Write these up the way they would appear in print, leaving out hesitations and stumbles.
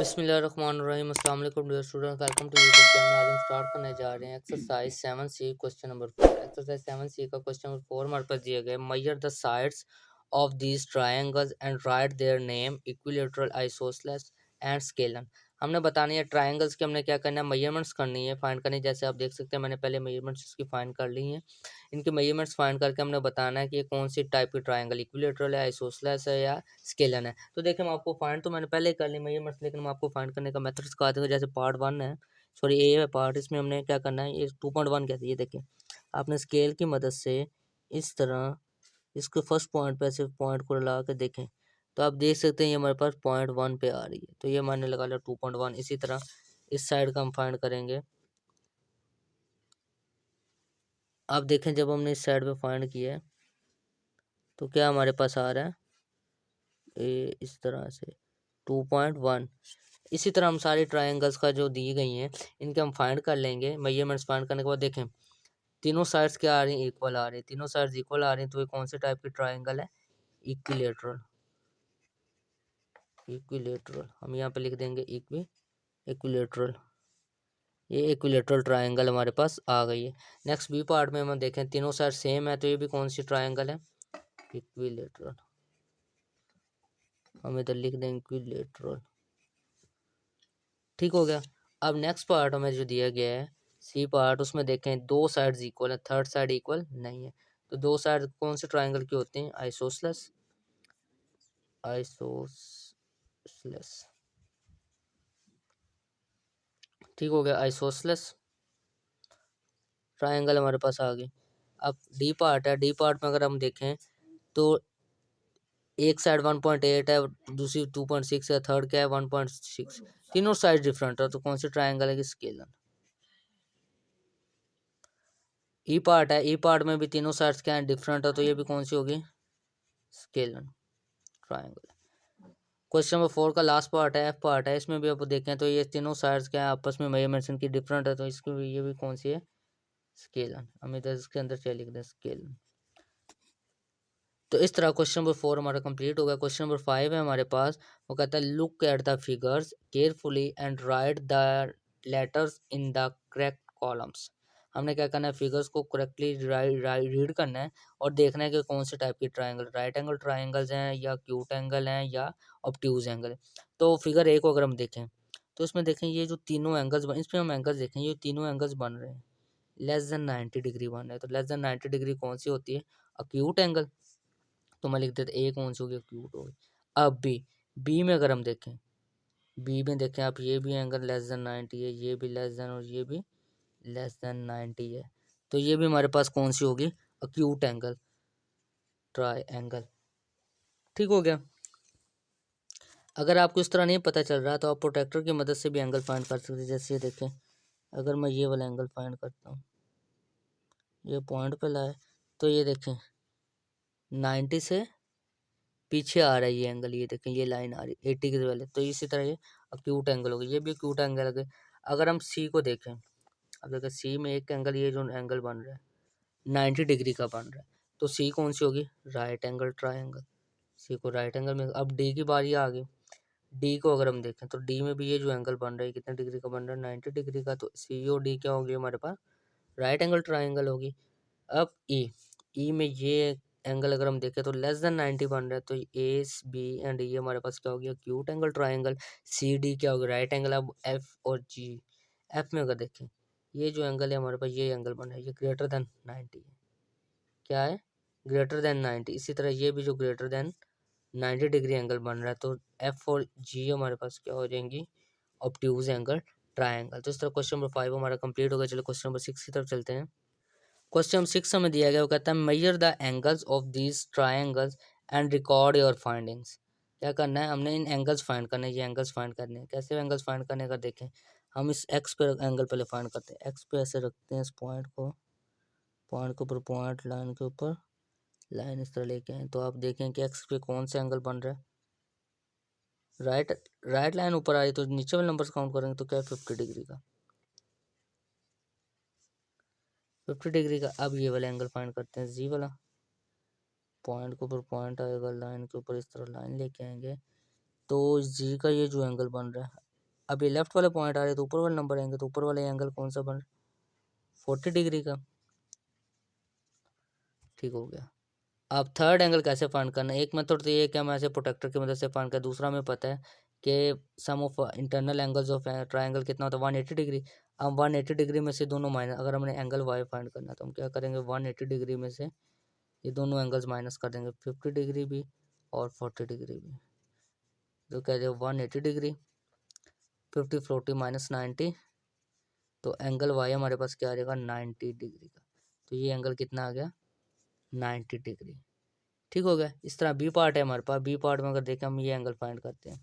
बिस्मिल्लाहिर्रहमानिर्रहीम अस्सलाम वालेकुम dear student, welcome to YouTube channel. आज हम स्टार्ट करने जा रहे हैं exercise 7C question number 4। Exercise 7C का क्वेश्चन नंबर 4 हमारे पास दिया गया है, measure the sides of these triangles and right their name equilateral isosceles and scalene. हमने बतानी है ट्रायंगल्स की, हमने क्या करना है, मेजरमेंट्स करनी है, फाइंड करनी है। जैसे आप देख सकते हैं मैंने पहले मेजरमेंट्स इसकी फाइंड कर ली हैं। इनके मेजरमेंट्स फाइंड करके हमने बताना है कि ये कौन सी टाइप की ट्रायंगल, इक्विलेटरल है, आइसोसेलेस है या स्केलन है। तो देखिए, हम आपको फाइंड तो मैंने पहले ही कर ली मेजरमेंट्स, लेकिन हम आपको फाइंड करने का मेथड सिखा देंगे। जैसे पार्ट 1 है, सॉरी ए है पार्ट, इसमें हमने क्या करना है, ये 2.1 कहते हैं। ये देखिए, आपने स्केल की मदद से इस तरह इसके फर्स्ट पॉइंट पे ऐसे पॉइंट को लगा के देखें, तो आप देख सकते हैं ये हमारे पास पॉइंट 1 पे आ रही है, तो ये मैंने लगा लिया 2.1। इसी तरह इस साइड का हम फाइंड करेंगे। आप देखें, जब हमने इस साइड पे फाइंड किया है तो क्या हमारे पास आ रहा है, ये इस तरह से 2.1। इसी तरह हम सारी ट्रायंगल्स का जो दी गई हैं इनके हम फाइंड कर लेंगे। मेजरमेंट्स फाइंड करने के बाद देखें तीनों साइड्स क्या आ रही हैं, इक्वल आ रही है। तीनों साइड्स इक्वल आ रही हैं, तो ये कौन से टाइप की ट्रायंगल है, इक्विलेटरल। इक्विलेटरल हम यहाँ पे लिख देंगे इक्विलेटरल। ये इक्विलेटरल ट्रायंगल हमारे पास आ गई है। नेक्स्ट बी पार्ट में हम देखें, तीनों साइड सेम है, तो ये भी कौन सी ट्रायंगल है, इक्विलेटरल। हम इधर लिख देंगे इक्विलेटरल। ठीक हो गया। अब नेक्स्ट पार्ट हमें जो दिया गया है सी पार्ट, उसमें देखें दो साइड्स इक्वल है, थर्ड साइड इक्वल नहीं है। तो दो साइड कौन से ट्रायंगल की होती हैं, आइसोसेलेस। आइसोसेलेस ठीक हो गया, आइसोसेलेस ट्रायंगल हमारे पास आ गई। अब डी पार्ट है, डी पार्ट में अगर हम देखें तो एक साइड 1.8 है, दूसरी 2.6 है, थर्ड क्या है 1.6। तीनों साइड डिफरेंट है, तो कौन सी ट्रायंगल है, स्केलन। ई पार्ट है, ई पार्ट में भी तीनों साइड्स क्या है, डिफरेंट है, तो ये भी कौन सी होगी, स्केलन ट्रायंगल। क्वेश्चन नंबर 4 का लास्ट पार्ट है, एफ पार्ट है, इसमें भी आप देखें तो ये तीनों साइड्स क्या है, आपस में मेजरमेंट्स इनकी डिफरेंट है, तो इसकी भी ये भी कौन सी है, स्केलन। हम इधर इसके अंदर क्या लिख दें, स्केलन। तो इस तरह क्वेश्चन नंबर 4 हमारा कंप्लीट हो गया। क्वेश्चन नंबर 5 है हमारे पास, वो कहता है look at the figures carefully and right the letters in the correct columns. हमने क्या करना है, फिगर्स को करेक्टली रीड करना है और देखना है कि कौन से टाइप की ट्रायंगल, राइट एंगल ट्रायंगल्स हैं या क्यूट एंगल हैं या ऑब्ट्यूज एंगल है। तो फिगर ए को अगर हम देखें तो इसमें देखें ये जो तीनों एंगल्स इसमें हम एंगल्स देखें, ये तीनों एंगल्स बन रहे हैं लेस देन 90 डिग्री बन रहे हैं। तो लेस देन 90 डिग्री कौन सी होती है, अक्यूट एंगल। तो मैं लिख देता ए कौन सी होगी, क्यूट होगी। अब बी में अगर हम देखें, बी में देखें आप, ये भी एंगल लेस देन 90 है, ये भी लेस देन और ये भी लेस देन 90 है, तो ये भी हमारे पास कौन सी होगी, अक्यूट एंगल ट्राई एंगल। ठीक हो गया। अगर आपको इस तरह नहीं पता चल रहा तो आप प्रोटेक्टर की मदद से भी एंगल फाइंड कर सकते हैं। जैसे ये देखें, अगर मैं ये वाला एंगल फाइंड करता हूँ, ये पॉइंट पे लाए, तो ये देखें 90 से पीछे आ रहा है ये एंगल, ये देखें ये लाइन आ रही है 80 के वाले, तो इसी तरह ये अक्यूट एंगल होगी, ये भी अक्यूट एंगल है। अगर हम सी को देखें, अब देखें सी में एक एंगल, ये जो एंगल बन रहा है 90 डिग्री का बन रहा है, तो सी कौन सी होगी, राइट एंगल ट्रायंगल। सी को राइट एंगल में। अब डी की बारी आ गई, डी को अगर हम देखें तो डी में भी ये जो एंगल बन रहा है कितने डिग्री का बन रहा है, 90 डिग्री का, तो सी और डी क्या होगी हमारे पास, राइट एंगल ट्रायंगल होगी। अब ई में ये एंगल अगर हम देखें तो लेस देन 90 बन रहा है, तो ए बी एंड ई हमारे पास क्या हो गया, acute angle triangle. C D क्या होगा, राइट एंगल। अब एफ और जी, एफ में अगर देखें ये जो एंगल है हमारे पास, ये एंगल बन रहा है, ये ग्रेटर देन 90 है, क्या है, ग्रेटर देन 90। इसी तरह ये भी जो ग्रेटर देन 90 डिग्री एंगल बन रहा है, तो एफ और जी हमारे पास क्या हो जाएंगी, ऑब्ट्यूज एंगल ट्रायंगल। तो इस तरह क्वेश्चन नंबर 5 हमारा कंप्लीट हो गया। चलो क्वेश्चन नंबर 6 की तरफ चलते हैं। क्वेश्चन 6 हमें दिया गया, वो कहता है measure the angles of these triangles and record your findings. क्या करना है, हमने इन एंगल्स फाइंड करने हैं, ये एंगल्स फाइंड करने हैं। कैसे एंगल्स फाइंड करने का देखें, हम इस एक्स पे एंगल पहले फाइंड करते हैं। एक्स पे ऐसे रखते हैं इस पॉइंट को, पॉइंट के ऊपर पॉइंट, लाइन के ऊपर लाइन, इस तरह लेके आए, तो आप देखें कि एक्स पे कौन सा एंगल बन रहा है, राइट राइट लाइन ऊपर आ रही है, तो नीचे वाले नंबर्स काउंट करेंगे तो क्या है, 50 डिग्री का, 50 डिग्री का। अब ये वाला एंगल फाइंड करते हैं, जी वाला, पॉइंट के ऊपर पॉइंट आएगा, लाइन के ऊपर इस तरह लाइन लेके आएंगे, तो जी का ये जो एंगल बन रहा है अब ये लेफ्ट वाले पॉइंट आ रहे तो ऊपर वाले नंबर आएंगे, तो ऊपर वाले एंगल कौन सा बन 40 डिग्री का। ठीक हो गया। अब थर्ड एंगल कैसे फाइंड करना है, एक मेथड तो ये है कि हम ऐसे प्रोटेक्टर की मदद से फाइंड कर, दूसरा हमें पता है कि sum of internal angles of triangle कितना होता है 180 डिग्री। अब 180 डिग्री में से दोनों माइनस, अगर हमने एंगल वाई फाइंड करना है तो हम क्या करेंगे 180 डिग्री में से ये दोनों एंगल्स माइनस कर देंगे, 50 डिग्री भी और 40 डिग्री भी। तो कह रहे 180 डिग्री 50 40 माइनस 90, तो एंगल वाई हमारे पास क्या आ जाएगा 90 डिग्री का। तो ये एंगल कितना आ गया 90 डिग्री। ठीक हो गया। इस तरह बी पार्ट है हमारे पास, बी पार्ट में अगर देखें हम ये एंगल फाइंड करते हैं,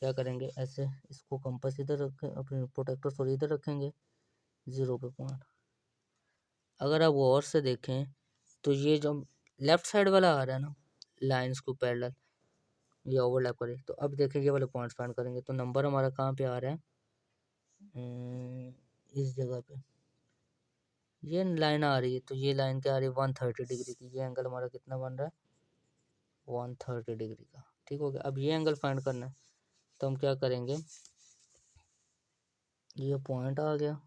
क्या करेंगे ऐसे इसको कंपास इधर रखें, अपने प्रोटेक्टर सॉरी इधर रखेंगे 0 पे पॉइंट। अगर आप गौर से देखें तो ये जो लेफ्ट साइड वाला आ रहा है ना लाइंस को पैरेलल, ये ओवरलैप करे, तो अब देखें ये वाले पॉइंट फाइंड करेंगे तो नंबर हमारा कहाँ पे आ रहा है इस जगह पे ये लाइन आ रही है, तो ये लाइन क्या आ रही है 130 डिग्री की। ये एंगल हमारा कितना बन रहा है 130 डिग्री का। ठीक हो गया। अब ये एंगल फाइंड करना है तो हम क्या करेंगे, ये पॉइंट आ गया,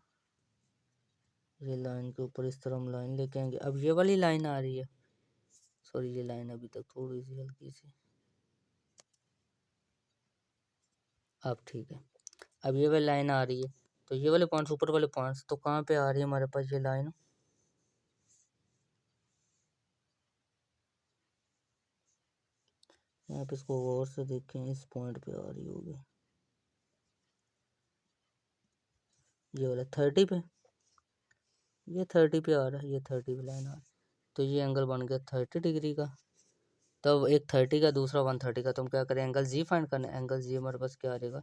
ये लाइन के ऊपर इस तरह हम लाइन लेके आएंगे। अब ये वाली लाइन आ रही है, सॉरी ये लाइन अभी तक थोड़ी सी हल्की सी, अब ठीक है। अब ये वाली लाइन आ रही है, तो ये वाले पॉइंट्स ऊपर वाले पॉइंट्स तो कहाँ पे आ रही है हमारे पास ये लाइन, यहाँ पे इसको गौर से देखें इस पॉइंट पे आ रही होगी, ये वाला 30 पे, ये 30 पे आ रहा है, ये 30 पे लाइन आ रही है, तो ये एंगल बन गया 30 डिग्री का। तब एक 30 का दूसरा 130 का, तो हम क्या करें एंगल जी फाइंड करना है। एंगल जी हमारे पास क्या आ जाएगा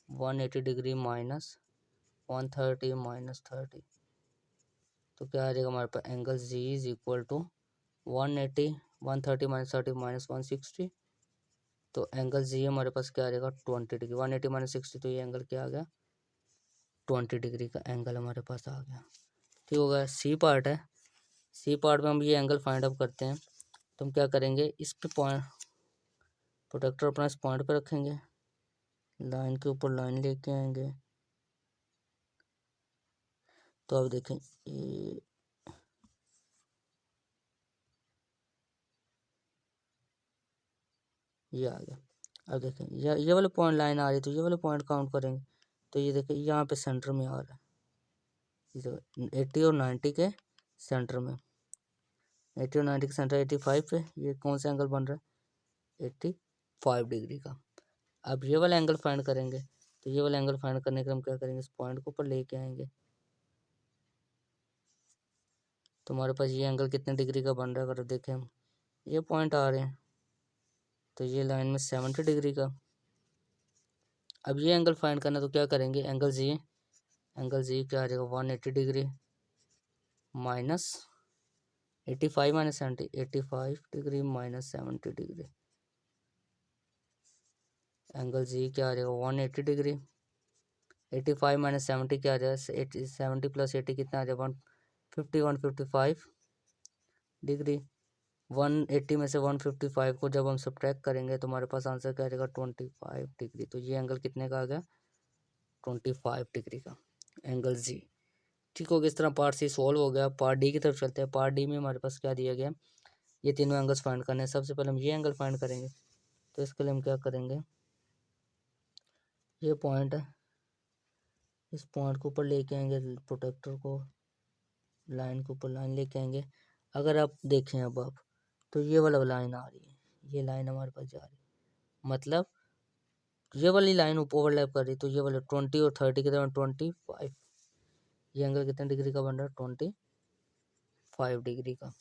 180 डिग्री माइनस 130 माइनस 30, तो क्या आ जाएगा हमारे पास angle G is equal to 180 130 minus 30 minus 160, तो एंगल जी हमारे पास क्या आ जाएगा 20 डिग्री। 180 माइनस 60, तो ये एंगल क्या आ गया 20 डिग्री का एंगल हमारे पास आ गया। ठीक हो गया। सी पार्ट है, सी पार्ट में हम ये एंगल फाइंड आउट करते हैं, तो हम क्या करेंगे इस पे पॉइंट प्रोटेक्टर अपना इस पॉइंट पे रखेंगे, लाइन के ऊपर लाइन लेके आएंगे, तो अब देखें ये आ गया। अब देखें ये वाले पॉइंट लाइन आ रही है, तो ये वाले पॉइंट काउंट करेंगे, तो ये देखें यहाँ पे सेंटर में आ रहा है, 80 और 90 के सेंटर में, 80 और 90 के सेंटर 85 पे, ये कौन सा एंगल बन रहा है 85 डिग्री का। अब ये वाला एंगल फाइंड करेंगे, तो ये वाला एंगल फाइंड करने के हम क्या करेंगे इस पॉइंट को ऊपर लेके आएंगे, तो हमारे पास ये एंगल कितने डिग्री का बन रहा है, अगर देखें हम ये पॉइंट आ रहे हैं, तो ये लाइन में 70 डिग्री का। अब ये एंगल फाइंड करना, तो क्या करेंगे एंगल जी क्या आ जाएगा 180 degree minus 85 minus 70, 85 degree minus 70 degree, angle G क्या आ जाएगा 180 डिग्री, 85 माइनस 70 क्या आ जाएगा 70 प्लस 80 कितना आ जाएगा 155 डिग्री। 180 में से 155 को जब हम सब्ट्रैक्ट करेंगे तो हमारे पास आंसर क्या आ जाएगा 25 डिग्री। तो ये एंगल कितने का आ गया 25 डिग्री का एंगल जी। ठीक हो गया। इस तरह पार्ट सी सॉल्व हो गया। पार्ट डी की तरफ चलते हैं। पार्ट डी में हमारे पास क्या दिया गया, ये तीनों एंगल्स फाइंड करने हैं। सबसे पहले हम ये एंगल फाइंड करेंगे, तो इसके लिए हम क्या करेंगे, ये पॉइंट है, इस पॉइंट को ऊपर लेके आएंगे, प्रोटेक्टर को लाइन के ऊपर लाइन लेके आएंगे। अगर आप देखें अब आप, तो ये वाला लाइन आ रही है, ये लाइन हमारे पास जा रही है, मतलब ये वाली लाइन ओवरलैप कर रही है, तो ये वाला 20 और 30 के दरमियान 25, ये एंगल कितने डिग्री का बन रहा है 25 डिग्री का।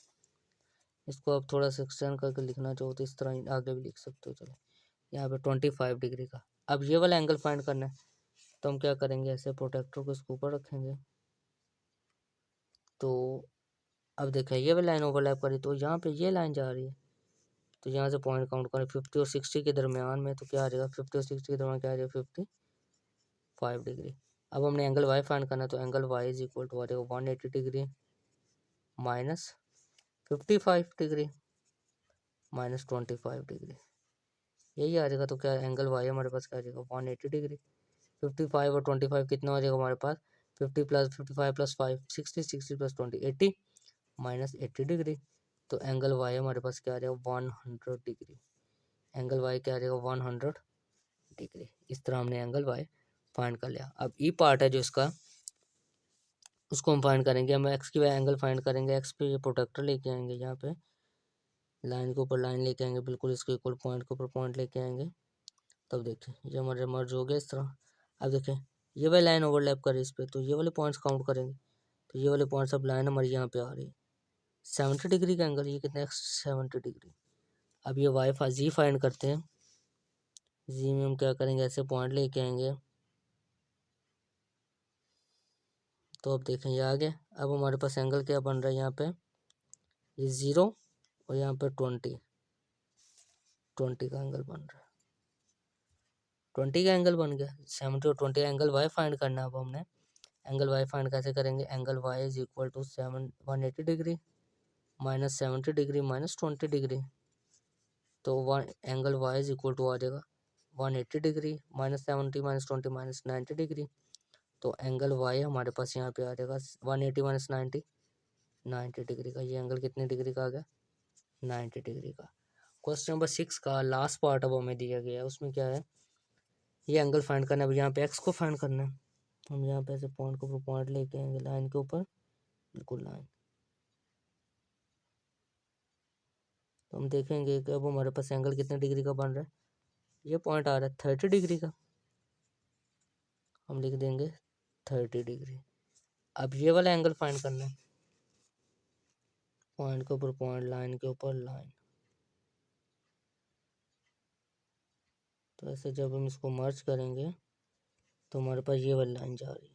इसको आप थोड़ा सा एक्सटेंड करके लिखना चाहो तो इस तरह आगे भी लिख सकते हो। चलो यहाँ पे 25 डिग्री का। अब ये वाला एंगल फाइंड करना है, तो हम क्या करेंगे ऐसे प्रोटेक्टर को इसके ऊपर रखेंगे, तो अब देखिए ये वाली लाइन ओवरलैप करी, तो यहाँ पे ये लाइन जा रही है, तो यहाँ से पॉइंट काउंट करें 50 और 60 के दरमियान में, तो क्या आ जाएगा 50 और 60 के दरमियान क्या आ जाएगा 55 डिग्री। अब हमने एंगल वाई फाइंड करना है, तो angle Y is equal to आ जाएगा 180 degree minus 55 degree minus 25 degree, यही आ जाएगा। तो क्या एंगल वाई हमारे पास क्या आ जाएगा 180 डिग्री, 55 और 25 कितना हो जाएगा हमारे पास, 50 plus 55 plus 5 60, 60 plus 20 80 minus 80 degree. तो एंगल वाई हमारे पास क्या आ जाएगा 100 डिग्री। एंगल वाई क्या आ जाएगा 100 डिग्री। इस तरह हमने एंगल वाई फाइंड कर लिया। अब ई पार्ट है जो इसका, उसको हम फाइंड करेंगे। हम एक्स की वाई एंगल फाइंड करेंगे। एक्स पे ये प्रोटेक्टर लेके आएंगे, यहाँ पे लाइन के ऊपर लाइन लेके आएंगे, बिल्कुल इसके इक्वल पॉइंट के ऊपर पॉइंट लेके आएंगे। तब देखिए ये हमारे मर्ज हो गया इस तरह। अब देखें ये वाली लाइन ओवरलैप कर रही है इस पर, तो ये वाले पॉइंट्स काउंट करेंगे। तो ये वाले पॉइंट्स, अब लाइन हमारी यहाँ पे आ रही है 70 डिग्री का एंगल, ये कितना है 70 डिग्री। अब ये वाई जी फाइंड करते हैं। जी में हम क्या करेंगे, ऐसे पॉइंट लेके आएंगे। तो अब देखें ये आ गया। अब हमारे पास एंगल क्या बन रहा है यहाँ पे, ये 0 और यहाँ पे 20 का एंगल बन रहा है। 20 का एंगल बन गया। 70 और 20 का एंगल वाई फाइंड करना है। अब हमने एंगल वाई फाइंड कैसे करेंगे, angle Y is equal to 180 degree minus 70 degree minus 20 degree. तो angle Y is equal to आ जाएगा 180 degree minus 70 minus 20 minus 90 degree. तो एंगल वाई हमारे पास यहाँ पे आ जाएगा 180 माइनस 90 डिग्री का। ये एंगल कितने डिग्री का आ गया 90 डिग्री का। क्वेश्चन नंबर 6 का लास्ट पार्ट अब हमें दिया गया है। उसमें क्या है, ये एंगल फाइंड करना है। अब यहाँ पे एक्स को फाइंड करना है। हम यहाँ पे ऐसे पॉइंट के ऊपर पॉइंट लेके आएंगे, लाइन के ऊपर बिल्कुल लाइन। तो हम देखेंगे कि अब हमारे पास एंगल कितने डिग्री का बन रहा है। ये पॉइंट आ रहा है 30 डिग्री का, हम लिख देंगे 30 डिग्री। अब ये वाला एंगल फाइंड करना है। पॉइंट के ऊपर पॉइंट, लाइन के ऊपर लाइन। तो ऐसे जब हम इसको मर्ज करेंगे तो हमारे पास ये वाली लाइन जा रही है,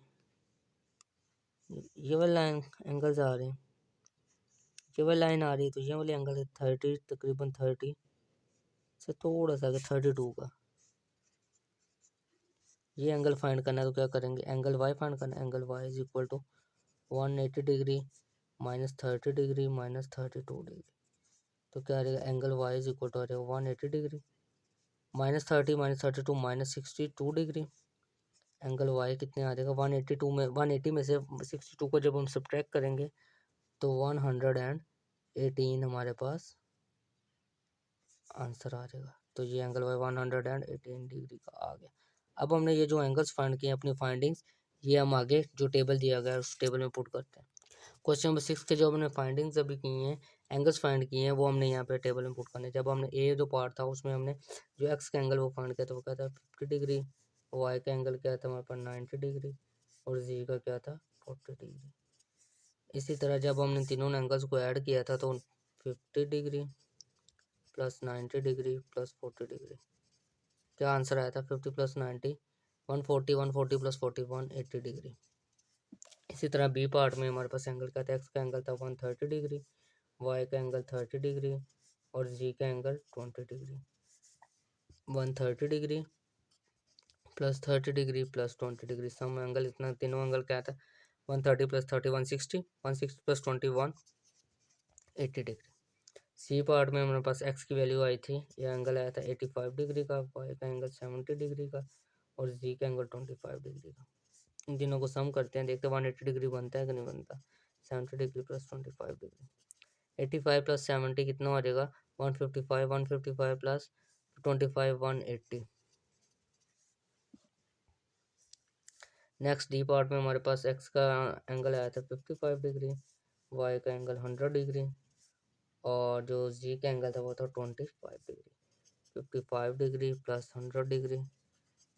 ये वाली लाइन एंगल आ रहे हैं, ये वाली लाइन आ रही है। तो ये वाली एंगल है 30, तकरीबन 30 से थोड़ा सा आगे 32 का। ये एंगल फाइंड करना है। तो क्या करेंगे, एंगल वाई फाइंड करना है। Angle Y is equal to 180 degree minus 30 degree minus 32 degree. तो क्या आ रहेगा, angle Y is equal to आ रहेगा 180 degree minus 30 minus 32 minus 62 degree. Angle Y कितने आ जाएगा 182 में, 180 में से 62 को जब हम सब्ट्रैक्ट करेंगे तो 118 हमारे पास आंसर आ जाएगा। तो ये एंगल वाई 118 डिग्री का आ गया। अब हमने ये जो एंगल्स फाइंड किए अपनी फाइंडिंग्स, ये हम आगे जो टेबल दिया गया है उस टेबल में पुट करते हैं। क्वेश्चन नंबर 6 के जो हमने फाइंडिंग्स अभी की हैं, एंगल्स फाइंड किए हैं, वो हमने यहाँ पे टेबल में पुट करने हैं। जब हमने ए जो पार्ट था उसमें हमने जो एक्स का एंगल वो फाइंड किया था, वो क्या था 50 डिग्री। वाई का एंगल क्या था हमारे पास 90 डिग्री और जी का क्या था 40 डिग्री। इसी तरह जब हमने तीनों एंगल्स को ऐड किया था तो 50 degree plus 90 degree plus 40 degree, क्या आंसर आया था 50 प्लस 90 140, 140 प्लस 40 180 डिग्री। इसी तरह बी पार्ट में हमारे पास एंगल क्या था, एक्स का एंगल था 130 डिग्री, वाई का एंगल 30 डिग्री और जी का angle 20 degree. 130 degree plus 30 degree plus 20 degree, sum angle इतना, तीनों एंगल क्या था 130 plus 30 160, 160 plus 20 180 degree. C part में हमारे पास एक्स की वैल्यू आई थी, यह एंगल आया था 85 डिग्री का, वाई का एंगल 70 डिग्री का और जी का एंगल 25 डिग्री का। इन तीनों को सम करते हैं, देखते हैं 180 डिग्री बनता है कि नहीं बनता। 70 डिग्री प्लस 25 डिग्री, 85 प्लस 70 कितना हो जाएगा 155, 155 प्लस 25 180। नेक्स्ट डी पार्ट में हमारे पास एक्स का एंगल आया था 55 डिग्री, वाई का एंगल 100 डिग्री और जो जी का एंगल था वो था 25 degree. 55 degree plus 100 degree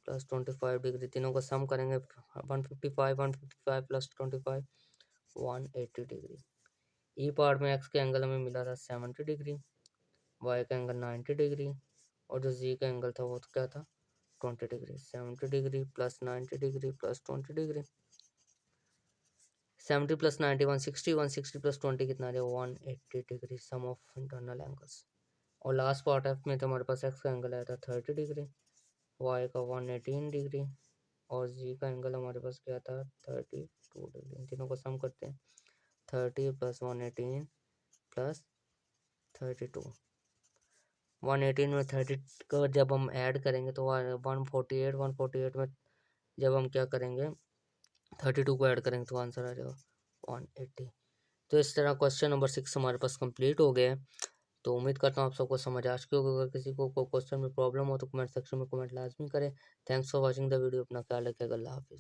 plus 25 degree, तीनों को सम करेंगे 155 प्लस 25 180 डिग्री। ई पार्ट में एक्स के एंगल हमें मिला था 70 डिग्री, वाई का एंगल 90 डिग्री और जो जी का एंगल था वो तो क्या था 20 degree. 70 degree plus 90 degree plus 20 degree, 70 plus 90 160, 160 plus 20 कितना आ जाएगा 180 degree, sum of internal angles. और लास्ट पार्ट एफ में तो हमारे पास एक्स का एंगल आया था 30 डिग्री, वाई का 118 डिग्री और जी का एंगल हमारे पास क्या था 32 डिग्री। इन तीनों को सम करते हैं 30 प्लस 118 प्लस 32, 118 में 30 को जब हम ऐड करेंगे तो 148, 148 में जब हम क्या करेंगे 32 को ऐड करेंगे तो आंसर आ जाएगा 180। तो इस तरह क्वेश्चन नंबर 6 हमारे पास कंप्लीट हो गया है। तो उम्मीद करता हूँ आप सबको समझ आ चुकी होगी। अगर किसी को क्वेश्चन में प्रॉब्लम हो तो कमेंट सेक्शन में कमेंट लाजमी करें। Thanks for watching the video. अपना ख्याल रखिएगा। अल्लाह हाफिज़।